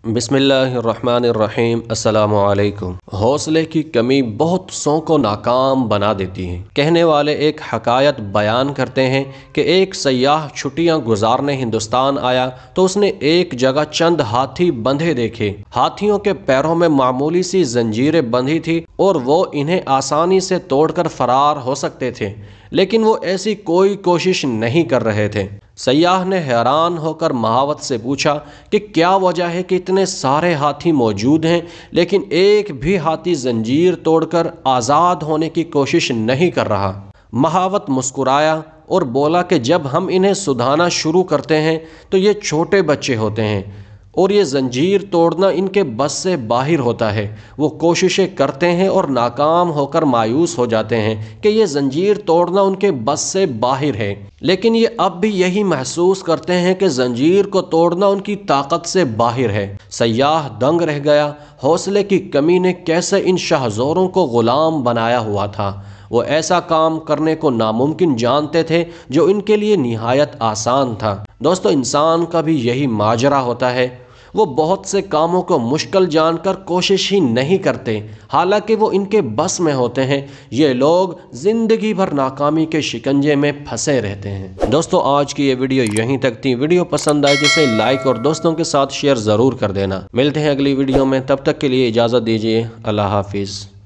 बिस्मिल्लाहिर्रहमानिर्रहीम। अस्सलामु अलैकुम। हौसले की कमी बहुत सौ को नाकाम बना देती है। कहने वाले एक हकायत बयान करते हैं कि एक सयाह छुट्टियां गुजारने हिंदुस्तान आया तो उसने एक जगह चंद हाथी बंधे देखे। हाथियों के पैरों में मामूली सी जंजीरें बंधी थी और वो इन्हें आसानी से तोड़कर फरार हो सकते थे, लेकिन वो ऐसी कोई कोशिश नहीं कर रहे थे। सयाह ने हैरान होकर महावत से पूछा कि क्या वजह है कि इतने सारे हाथी मौजूद हैं लेकिन एक भी हाथी जंजीर तोड़कर आज़ाद होने की कोशिश नहीं कर रहा। महावत मुस्कुराया और बोला कि जब हम इन्हें सुधाना शुरू करते हैं तो ये छोटे बच्चे होते हैं और ये जंजीर तोड़ना इनके बस से बाहर होता है। वो कोशिशें करते हैं और नाकाम होकर मायूस हो जाते हैं कि ये जंजीर तोड़ना उनके बस से बाहर है, लेकिन ये अब भी यही महसूस करते हैं कि जंजीर को तोड़ना उनकी ताकत से बाहर है। सयाह दंग रह गया। हौसले की कमी ने कैसे इन शाहज़ोरों को गुलाम बनाया हुआ था। वो ऐसा काम करने को नामुमकिन जानते थे जो इनके लिए निहायत आसान था। दोस्तों, इंसान का भी यही माजरा होता है। वो बहुत से कामों को मुश्किल जानकर कोशिश ही नहीं करते, हालांकि वो इनके बस में होते हैं। ये लोग जिंदगी भर नाकामी के शिकंजे में फंसे रहते हैं। दोस्तों, आज की ये वीडियो यहीं तक थी। वीडियो पसंद आए जिसे लाइक और दोस्तों के साथ शेयर ज़रूर कर देना। मिलते हैं अगली वीडियो में, तब तक के लिए इजाज़त दीजिए। अल्लाह हाफिज़।